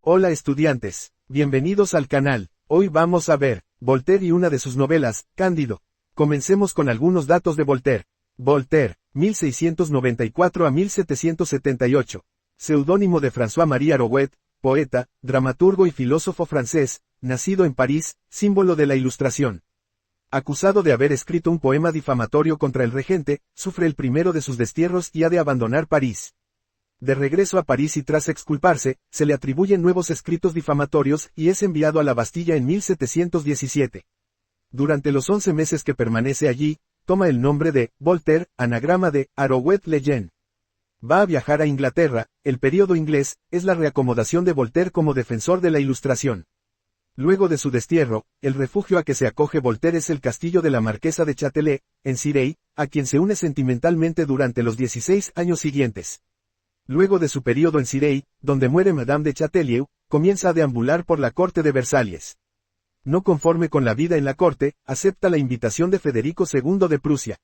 Hola estudiantes, bienvenidos al canal. Hoy vamos a ver Voltaire y una de sus novelas, Cándido. Comencemos con algunos datos de Voltaire. Voltaire, 1694 a 1778. Seudónimo de François-Marie Arouet, poeta, dramaturgo y filósofo francés, nacido en París, símbolo de la Ilustración. Acusado de haber escrito un poema difamatorio contra el regente, sufre el primero de sus destierros y ha de abandonar París. De regreso a París y tras exculparse, se le atribuyen nuevos escritos difamatorios y es enviado a la Bastilla en 1717. Durante los 11 meses que permanece allí, toma el nombre de Voltaire, anagrama de Arouet-Lejeune. Va a viajar a Inglaterra. El período inglés es la reacomodación de Voltaire como defensor de la Ilustración. Luego de su destierro, el refugio a que se acoge Voltaire es el castillo de la Marquesa de Châtelet, en Cirey, a quien se une sentimentalmente durante los 16 años siguientes. Luego de su período en Cirey, donde muere Madame de Chatelieu, comienza a deambular por la corte de Versalles. No conforme con la vida en la corte, acepta la invitación de Federico II de Prusia.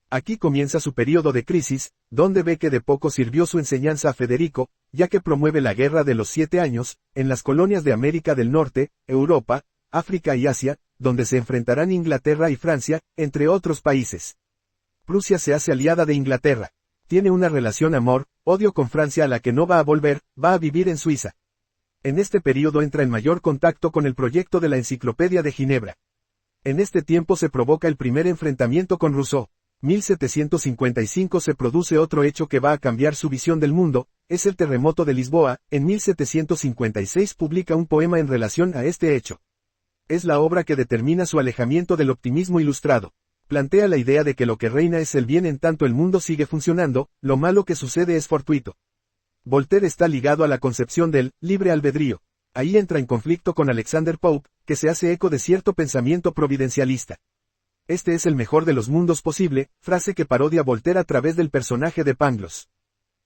Aquí comienza su período de crisis, donde ve que de poco sirvió su enseñanza a Federico, ya que promueve la Guerra de los 7 años, en las colonias de América del Norte, Europa, África y Asia, donde se enfrentarán Inglaterra y Francia, entre otros países. Prusia se hace aliada de Inglaterra. Tiene una relación amor-odio con Francia a la que no va a volver, va a vivir en Suiza. En este período entra en mayor contacto con el proyecto de la Enciclopedia de Ginebra. En este tiempo se provoca el primer enfrentamiento con Rousseau. 1755 se produce otro hecho que va a cambiar su visión del mundo, es el terremoto de Lisboa. En 1756 publica un poema en relación a este hecho. Es la obra que determina su alejamiento del optimismo ilustrado. Plantea la idea de que lo que reina es el bien en tanto el mundo sigue funcionando, lo malo que sucede es fortuito. Voltaire está ligado a la concepción del libre albedrío. Ahí entra en conflicto con Alexander Pope, que se hace eco de cierto pensamiento providencialista. Este es el mejor de los mundos posible, frase que parodia Voltaire a través del personaje de Pangloss.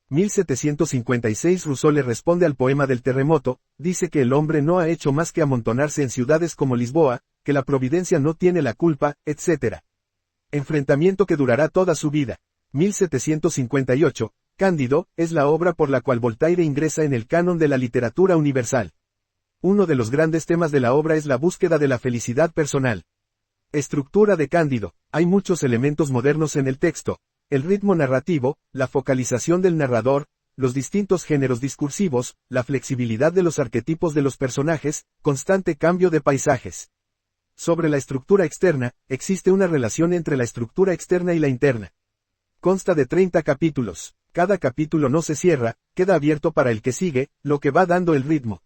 1756 Rousseau le responde al poema del terremoto, dice que el hombre no ha hecho más que amontonarse en ciudades como Lisboa, que la providencia no tiene la culpa, etc. Enfrentamiento que durará toda su vida. 1758, Cándido, es la obra por la cual Voltaire ingresa en el canon de la literatura universal. Uno de los grandes temas de la obra es la búsqueda de la felicidad personal. Estructura de Cándido. Hay muchos elementos modernos en el texto. El ritmo narrativo, la focalización del narrador, los distintos géneros discursivos, la flexibilidad de los arquetipos de los personajes, constante cambio de paisajes. Sobre la estructura externa, existe una relación entre la estructura externa y la interna. Consta de 30 capítulos. Cada capítulo no se cierra, queda abierto para el que sigue, lo que va dando el ritmo.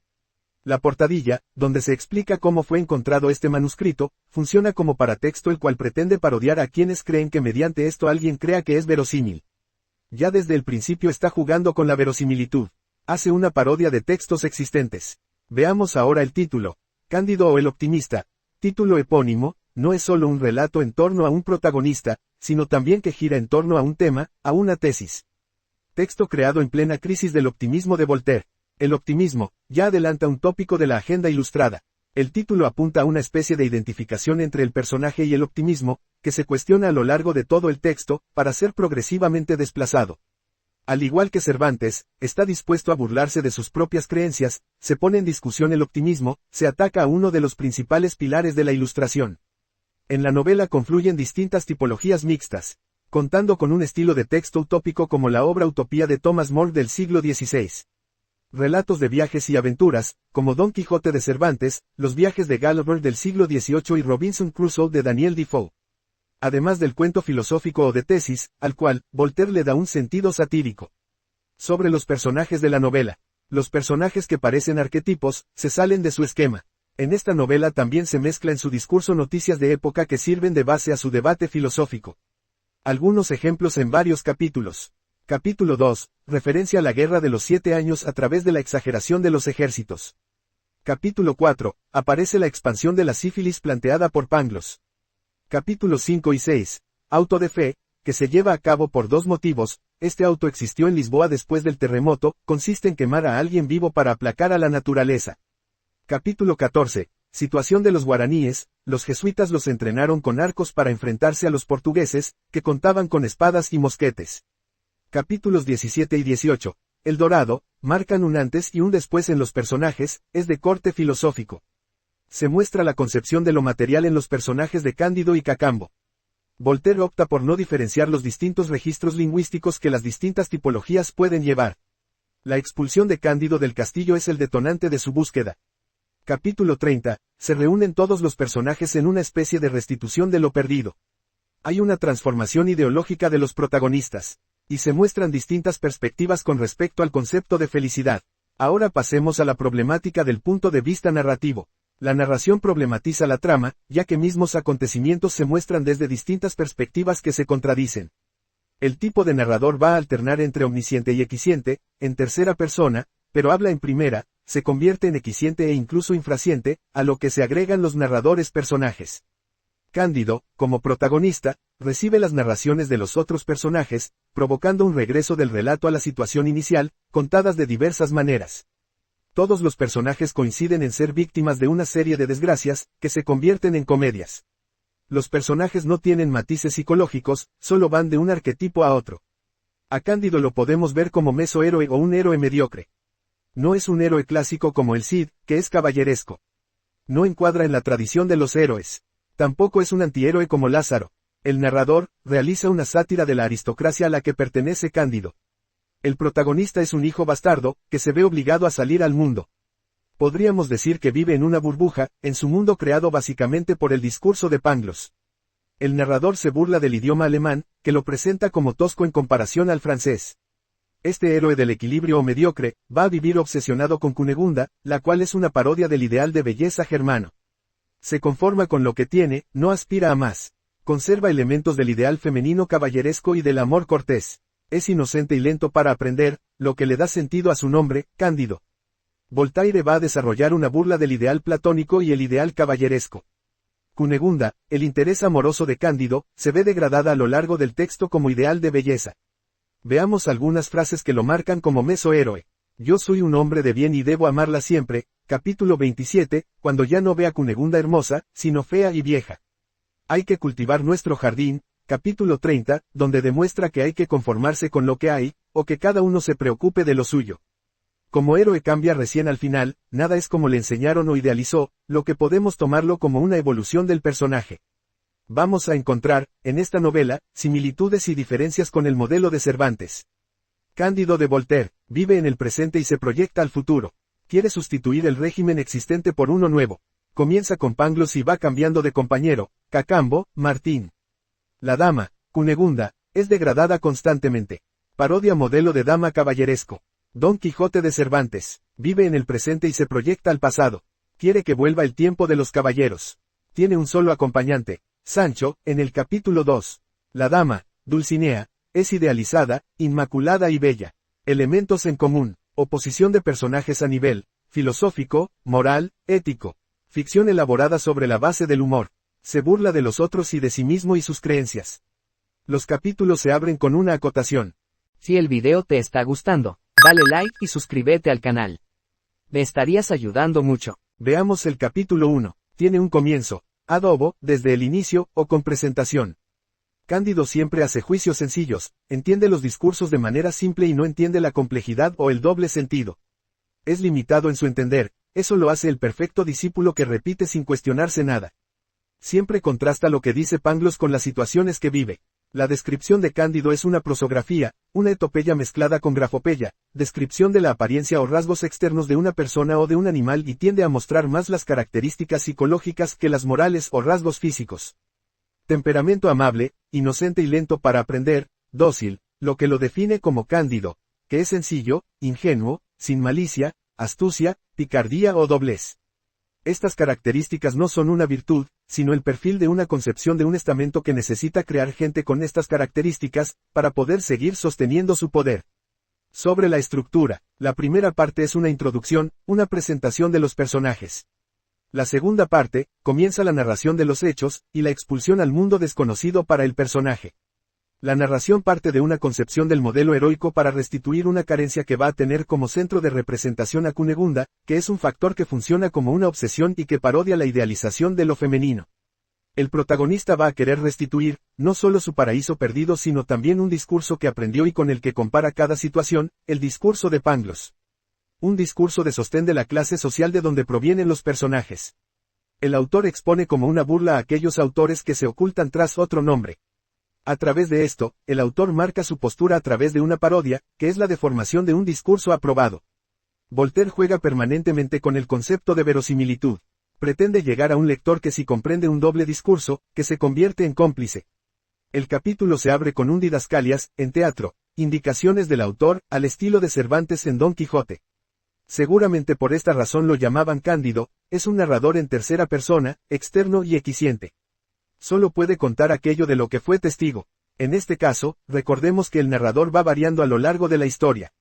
La portadilla, donde se explica cómo fue encontrado este manuscrito, funciona como paratexto el cual pretende parodiar a quienes creen que mediante esto alguien crea que es verosímil. Ya desde el principio está jugando con la verosimilitud. Hace una parodia de textos existentes. Veamos ahora el título. Cándido o el optimista. Título epónimo, no es solo un relato en torno a un protagonista, sino también que gira en torno a un tema, a una tesis. Texto creado en plena crisis del optimismo de Voltaire. El optimismo, ya adelanta un tópico de la agenda ilustrada. El título apunta a una especie de identificación entre el personaje y el optimismo, que se cuestiona a lo largo de todo el texto, para ser progresivamente desplazado. Al igual que Cervantes, está dispuesto a burlarse de sus propias creencias, se pone en discusión el optimismo, se ataca a uno de los principales pilares de la Ilustración. En la novela confluyen distintas tipologías mixtas, contando con un estilo de texto utópico como la obra Utopía de Thomas More del siglo XVI. Relatos de viajes y aventuras, como Don Quijote de Cervantes, Los viajes de Gulliver del siglo XVIII y Robinson Crusoe de Daniel Defoe. Además del cuento filosófico o de tesis, al cual, Voltaire le da un sentido satírico. Sobre los personajes de la novela. Los personajes que parecen arquetipos, se salen de su esquema. En esta novela también se mezcla en su discurso noticias de época que sirven de base a su debate filosófico. Algunos ejemplos en varios capítulos. Capítulo 2, referencia a la Guerra de los 7 años a través de la exageración de los ejércitos. Capítulo 4, aparece la expansión de la sífilis planteada por Pangloss. Capítulos 5 y 6, auto de fe, que se lleva a cabo por dos motivos. Este auto existió en Lisboa después del terremoto, consiste en quemar a alguien vivo para aplacar a la naturaleza. Capítulo 14, Situación de los guaraníes: los jesuitas los entrenaron con arcos para enfrentarse a los portugueses, que contaban con espadas y mosquetes. Capítulos 17 y 18. El Dorado, marcan un antes y un después en los personajes, es de corte filosófico. Se muestra la concepción de lo material en los personajes de Cándido y Cacambo. Voltaire opta por no diferenciar los distintos registros lingüísticos que las distintas tipologías pueden llevar. La expulsión de Cándido del castillo es el detonante de su búsqueda. Capítulo 30. Se reúnen todos los personajes en una especie de restitución de lo perdido. Hay una transformación ideológica de los protagonistas, y se muestran distintas perspectivas con respecto al concepto de felicidad. Ahora pasemos a la problemática del punto de vista narrativo. La narración problematiza la trama, ya que mismos acontecimientos se muestran desde distintas perspectivas que se contradicen. El tipo de narrador va a alternar entre omnisciente y equisciente, en tercera persona, pero habla en primera, se convierte en equisciente e incluso infrasciente, a lo que se agregan los narradores personajes. Cándido, como protagonista, recibe las narraciones de los otros personajes, provocando un regreso del relato a la situación inicial, contadas de diversas maneras. Todos los personajes coinciden en ser víctimas de una serie de desgracias, que se convierten en comedias. Los personajes no tienen matices psicológicos, solo van de un arquetipo a otro. A Cándido lo podemos ver como mesohéroe o un héroe mediocre. No es un héroe clásico como el Cid, que es caballeresco. No encuadra en la tradición de los héroes. Tampoco es un antihéroe como Lázaro. El narrador realiza una sátira de la aristocracia a la que pertenece Cándido. El protagonista es un hijo bastardo, que se ve obligado a salir al mundo. Podríamos decir que vive en una burbuja, en su mundo creado básicamente por el discurso de Pangloss. El narrador se burla del idioma alemán, que lo presenta como tosco en comparación al francés. Este héroe del equilibrio o mediocre, va a vivir obsesionado con Cunegunda, la cual es una parodia del ideal de belleza germano. Se conforma con lo que tiene, no aspira a más. Conserva elementos del ideal femenino caballeresco y del amor cortés. Es inocente y lento para aprender, lo que le da sentido a su nombre, Cándido. Voltaire va a desarrollar una burla del ideal platónico y el ideal caballeresco. Cunegunda, el interés amoroso de Cándido, se ve degradada a lo largo del texto como ideal de belleza. Veamos algunas frases que lo marcan como mesohéroe. Yo soy un hombre de bien y debo amarla siempre, capítulo 27, cuando ya no ve a Cunegunda hermosa, sino fea y vieja. Hay que cultivar nuestro jardín, capítulo 30, donde demuestra que hay que conformarse con lo que hay, o que cada uno se preocupe de lo suyo. Como héroe cambia recién al final, nada es como le enseñaron o idealizó, lo que podemos tomarlo como una evolución del personaje. Vamos a encontrar, en esta novela, similitudes y diferencias con el modelo de Cervantes. Cándido de Voltaire, vive en el presente y se proyecta al futuro. Quiere sustituir el régimen existente por uno nuevo. Comienza con Pangloss y va cambiando de compañero, Cacambo, Martín. La dama, Cunegunda, es degradada constantemente. Parodia modelo de dama caballeresco. Don Quijote de Cervantes, vive en el presente y se proyecta al pasado. Quiere que vuelva el tiempo de los caballeros. Tiene un solo acompañante, Sancho, en el capítulo 2. La dama, Dulcinea, es idealizada, inmaculada y bella. Elementos en común: oposición de personajes a nivel filosófico, moral, ético. Ficción elaborada sobre la base del humor. Se burla de los otros y de sí mismo y sus creencias. Los capítulos se abren con una acotación. Si el video te está gustando, dale like y suscríbete al canal. Me estarías ayudando mucho. Veamos el capítulo 1. Tiene un comienzo. Adobo, desde el inicio, o con presentación. Cándido siempre hace juicios sencillos, entiende los discursos de manera simple y no entiende la complejidad o el doble sentido. Es limitado en su entender, eso lo hace el perfecto discípulo que repite sin cuestionarse nada. Siempre contrasta lo que dice Pangloss con las situaciones que vive. La descripción de Cándido es una prosografía, una etopeya mezclada con grafopeya, descripción de la apariencia o rasgos externos de una persona o de un animal y tiende a mostrar más las características psicológicas que las morales o rasgos físicos. Temperamento amable, inocente y lento para aprender, dócil, lo que lo define como Cándido, que es sencillo, ingenuo, sin malicia, astucia, picardía o doblez. Estas características no son una virtud, sino el perfil de una concepción de un estamento que necesita crear gente con estas características, para poder seguir sosteniendo su poder. Sobre la estructura, la primera parte es una introducción, una presentación de los personajes. La segunda parte, comienza la narración de los hechos, y la expulsión al mundo desconocido para el personaje. La narración parte de una concepción del modelo heroico para restituir una carencia que va a tener como centro de representación a Cunegunda, que es un factor que funciona como una obsesión y que parodia la idealización de lo femenino. El protagonista va a querer restituir, no solo su paraíso perdido sino también un discurso que aprendió y con el que compara cada situación, el discurso de Pangloss. Un discurso de sostén de la clase social de donde provienen los personajes. El autor expone como una burla a aquellos autores que se ocultan tras otro nombre. A través de esto, el autor marca su postura a través de una parodia, que es la deformación de un discurso aprobado. Voltaire juega permanentemente con el concepto de verosimilitud. Pretende llegar a un lector que si comprende un doble discurso, que se convierte en cómplice. El capítulo se abre con un didascalias, en teatro, indicaciones del autor, al estilo de Cervantes en Don Quijote. Seguramente por esta razón lo llamaban Cándido, es un narrador en tercera persona, externo y equisciente. Solo puede contar aquello de lo que fue testigo. En este caso, recordemos que el narrador va variando a lo largo de la historia.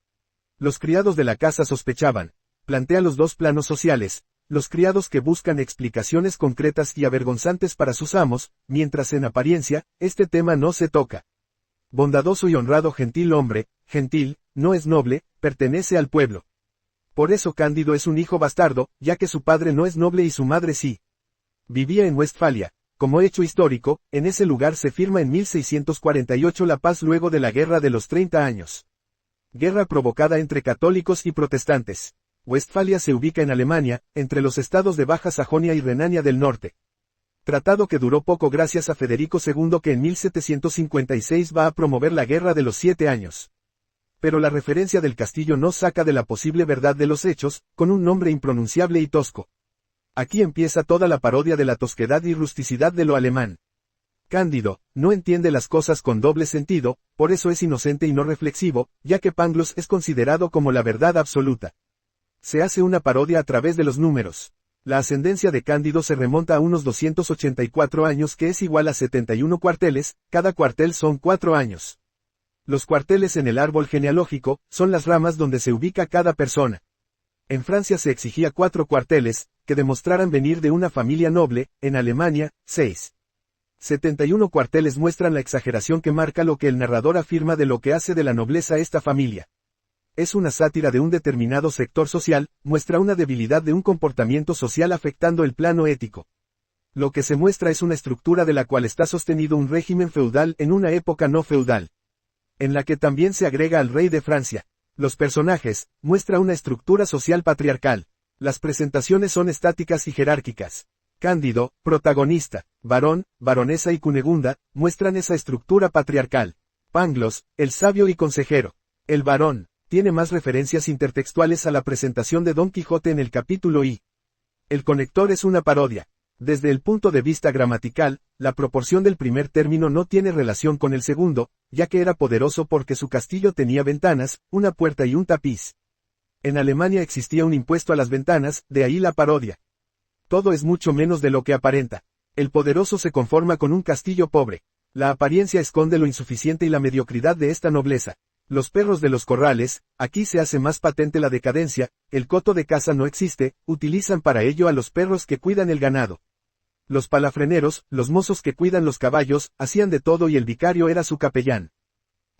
Los criados de la casa sospechaban. Plantea los dos planos sociales, los criados que buscan explicaciones concretas y avergonzantes para sus amos, mientras en apariencia, este tema no se toca. Bondadoso y honrado gentil hombre, gentil, no es noble, pertenece al pueblo. Por eso Cándido es un hijo bastardo, ya que su padre no es noble y su madre sí. Vivía en Westfalia. Como hecho histórico, en ese lugar se firma en 1648 la paz luego de la Guerra de los 30 años. Guerra provocada entre católicos y protestantes. Westfalia se ubica en Alemania, entre los estados de Baja Sajonia y Renania del Norte. Tratado que duró poco gracias a Federico II que en 1756 va a promover la Guerra de los 7 años. Pero la referencia del castillo no saca de la posible verdad de los hechos, con un nombre impronunciable y tosco. Aquí empieza toda la parodia de la tosquedad y rusticidad de lo alemán. Cándido, no entiende las cosas con doble sentido, por eso es inocente y no reflexivo, ya que Pangloss es considerado como la verdad absoluta. Se hace una parodia a través de los números. La ascendencia de Cándido se remonta a unos 284 años que es igual a 71 cuarteles, cada cuartel son 4 años. Los cuarteles en el árbol genealógico, son las ramas donde se ubica cada persona. En Francia se exigía 4 cuarteles, que demostraran venir de una familia noble, en Alemania, 6. 71 cuarteles muestran la exageración que marca lo que el narrador afirma de lo que hace de la nobleza esta familia. Es una sátira de un determinado sector social, muestra una debilidad de un comportamiento social afectando el plano ético. Lo que se muestra es una estructura de la cual está sostenido un régimen feudal en una época no feudal, en la que también se agrega al rey de Francia. Los personajes, muestra una estructura social patriarcal. Las presentaciones son estáticas y jerárquicas. Cándido, protagonista, varón, baronesa y Cunegunda, muestran esa estructura patriarcal. Pangloss, el sabio y consejero. El varón, tiene más referencias intertextuales a la presentación de Don Quijote en el capítulo I. El conector es una parodia. Desde el punto de vista gramatical, la proporción del primer término no tiene relación con el segundo, ya que era poderoso porque su castillo tenía ventanas, una puerta y un tapiz. En Alemania existía un impuesto a las ventanas, de ahí la parodia. Todo es mucho menos de lo que aparenta. El poderoso se conforma con un castillo pobre. La apariencia esconde lo insuficiente y la mediocridad de esta nobleza. Los perros de los corrales, aquí se hace más patente la decadencia, el coto de caza no existe, utilizan para ello a los perros que cuidan el ganado. Los palafreneros, los mozos que cuidan los caballos, hacían de todo y el vicario era su capellán.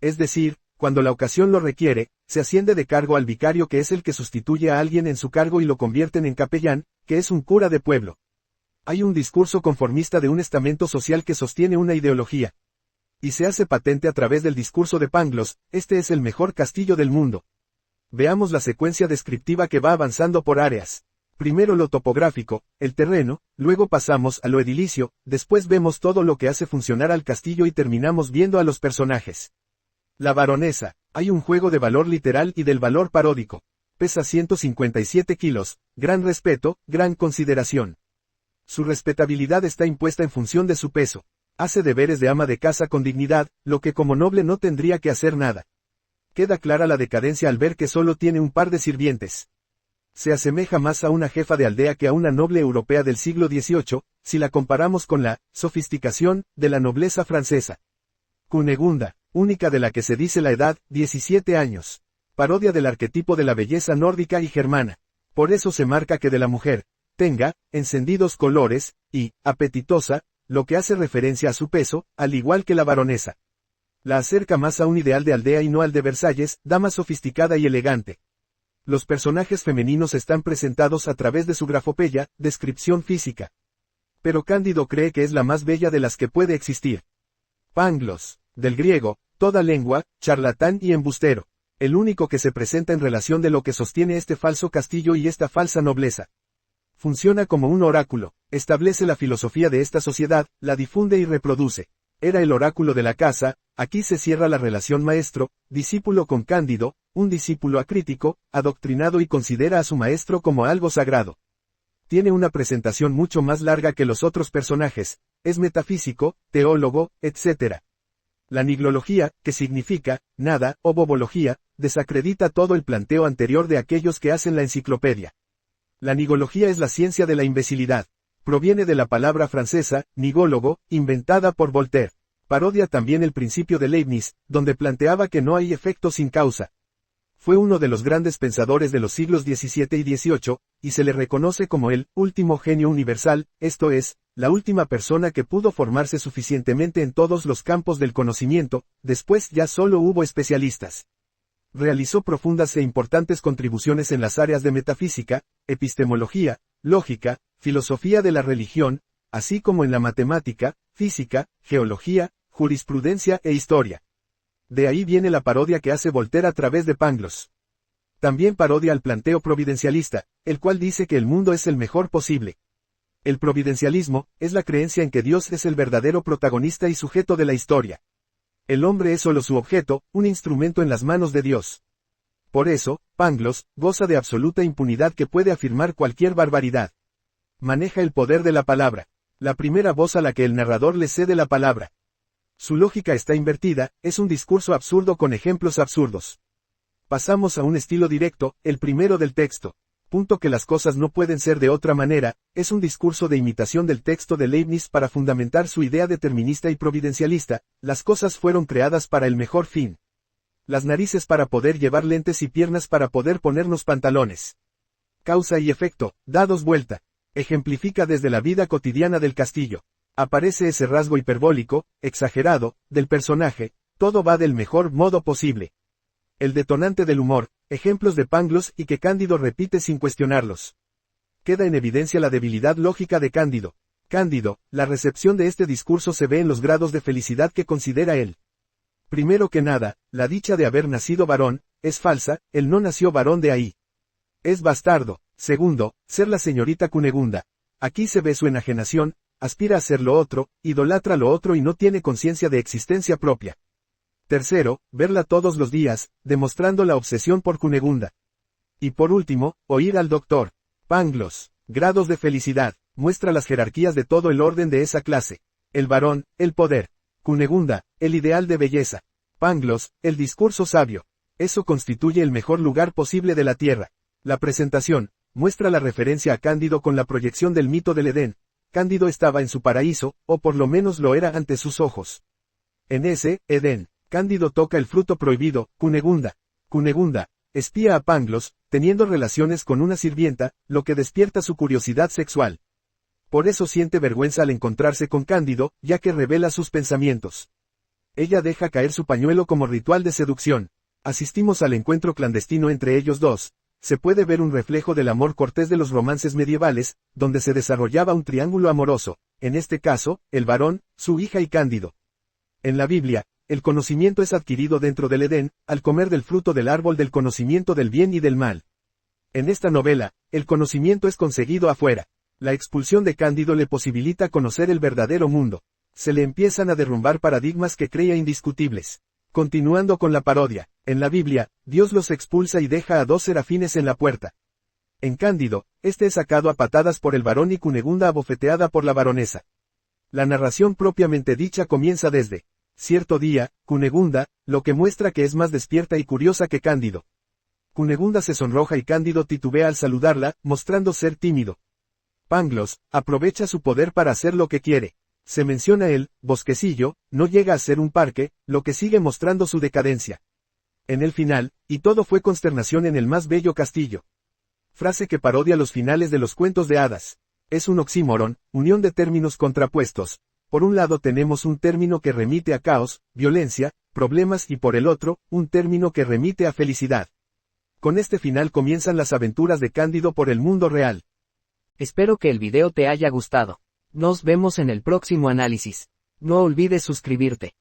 Es decir, cuando la ocasión lo requiere, se asciende de cargo al vicario que es el que sustituye a alguien en su cargo y lo convierten en capellán, que es un cura de pueblo. Hay un discurso conformista de un estamento social que sostiene una ideología. Y se hace patente a través del discurso de Pangloss, este es el mejor castillo del mundo. Veamos la secuencia descriptiva que va avanzando por áreas. Primero lo topográfico, el terreno, luego pasamos a lo edilicio, después vemos todo lo que hace funcionar al castillo y terminamos viendo a los personajes. La baronesa, hay un juego de valor literal y del valor paródico. Pesa 157 kilos, gran respeto, gran consideración. Su respetabilidad está impuesta en función de su peso. Hace deberes de ama de casa con dignidad, lo que como noble no tendría que hacer nada. Queda clara la decadencia al ver que solo tiene un par de sirvientes. Se asemeja más a una jefa de aldea que a una noble europea del siglo XVIII, si la comparamos con la sofisticación de la nobleza francesa. Cunegunda, única de la que se dice la edad, 17 años. Parodia del arquetipo de la belleza nórdica y germana. Por eso se marca que de la mujer, tenga, encendidos colores, y, apetitosa, lo que hace referencia a su peso, al igual que la baronesa. La acerca más a un ideal de aldea y no al de Versalles, dama sofisticada y elegante. Los personajes femeninos están presentados a través de su grafopeya, descripción física. Pero Cándido cree que es la más bella de las que puede existir. Pangloss, del griego, toda lengua, charlatán y embustero. El único que se presenta en relación de lo que sostiene este falso castillo y esta falsa nobleza. Funciona como un oráculo, establece la filosofía de esta sociedad, la difunde y reproduce. Era el oráculo de la casa, aquí se cierra la relación maestro-discípulo con Cándido, un discípulo acrítico, adoctrinado y considera a su maestro como algo sagrado. Tiene una presentación mucho más larga que los otros personajes, es metafísico, teólogo, etc. La niglología, que significa, nada, o bobología, desacredita todo el planteo anterior de aquellos que hacen la enciclopedia. La nigología es la ciencia de la imbecilidad. Proviene de la palabra francesa, nigólogo, inventada por Voltaire. Parodia también el principio de Leibniz, donde planteaba que no hay efecto sin causa. Fue uno de los grandes pensadores de los siglos XVII y XVIII, y se le reconoce como el último genio universal, esto es, la última persona que pudo formarse suficientemente en todos los campos del conocimiento, después ya solo hubo especialistas. Realizó profundas e importantes contribuciones en las áreas de metafísica, epistemología, lógica, filosofía de la religión, así como en la matemática, física, geología, jurisprudencia e historia. De ahí viene la parodia que hace Voltaire a través de Pangloss. También parodia al planteo providencialista, el cual dice que el mundo es el mejor posible. El providencialismo es la creencia en que Dios es el verdadero protagonista y sujeto de la historia. El hombre es solo su objeto, un instrumento en las manos de Dios. Por eso, Pangloss goza de absoluta impunidad que puede afirmar cualquier barbaridad. Maneja el poder de la palabra, la primera voz a la que el narrador le cede la palabra. Su lógica está invertida, es un discurso absurdo con ejemplos absurdos. Pasamos a un estilo directo, el primero del texto. Punto que las cosas no pueden ser de otra manera, es un discurso de imitación del texto de Leibniz para fundamentar su idea determinista y providencialista, las cosas fueron creadas para el mejor fin. Las narices para poder llevar lentes y piernas para poder ponernos pantalones. Causa y efecto, dados vuelta. Ejemplifica desde la vida cotidiana del castillo. Aparece ese rasgo hiperbólico, exagerado, del personaje, todo va del mejor modo posible. El detonante del humor, ejemplos de Pangloss y que Cándido repite sin cuestionarlos. Queda en evidencia la debilidad lógica de Cándido. Cándido, la recepción de este discurso se ve en los grados de felicidad que considera él. Primero que nada, la dicha de haber nacido varón, es falsa, él no nació varón de ahí. Es bastardo. Segundo, ser la señorita Cunegunda. Aquí se ve su enajenación, aspira a ser lo otro, idolatra lo otro y no tiene conciencia de existencia propia. Tercero, verla todos los días, demostrando la obsesión por Cunegunda. Y por último, oír al doctor Pangloss, grados de felicidad, muestra las jerarquías de todo el orden de esa clase. El varón, el poder. Cunegunda, el ideal de belleza. Pangloss, el discurso sabio. Eso constituye el mejor lugar posible de la tierra. La presentación muestra la referencia a Cándido con la proyección del mito del Edén. Cándido estaba en su paraíso, o por lo menos lo era ante sus ojos. En ese Edén, Cándido toca el fruto prohibido, Cunegunda. Cunegunda espía a Pangloss, teniendo relaciones con una sirvienta, lo que despierta su curiosidad sexual. Por eso siente vergüenza al encontrarse con Cándido, ya que revela sus pensamientos. Ella deja caer su pañuelo como ritual de seducción. Asistimos al encuentro clandestino entre ellos dos. Se puede ver un reflejo del amor cortés de los romances medievales, donde se desarrollaba un triángulo amoroso, en este caso, el varón, su hija y Cándido. En la Biblia, el conocimiento es adquirido dentro del Edén, al comer del fruto del árbol del conocimiento del bien y del mal. En esta novela, el conocimiento es conseguido afuera. La expulsión de Cándido le posibilita conocer el verdadero mundo. Se le empiezan a derrumbar paradigmas que creía indiscutibles. Continuando con la parodia, en la Biblia, Dios los expulsa y deja a dos serafines en la puerta. En Cándido, este es sacado a patadas por el varón y Cunegunda abofeteada por la baronesa. La narración propiamente dicha comienza desde cierto día, Cunegunda, lo que muestra que es más despierta y curiosa que Cándido. Cunegunda se sonroja y Cándido titubea al saludarla, mostrando ser tímido. Pangloss aprovecha su poder para hacer lo que quiere. Se menciona el bosquecillo, no llega a ser un parque, lo que sigue mostrando su decadencia. En el final, y todo fue consternación en el más bello castillo. Frase que parodia los finales de los cuentos de hadas. Es un oxímoron, unión de términos contrapuestos. Por un lado tenemos un término que remite a caos, violencia, problemas y por el otro, un término que remite a felicidad. Con este final comienzan las aventuras de Cándido por el mundo real. Espero que el video te haya gustado. Nos vemos en el próximo análisis. No olvides suscribirte.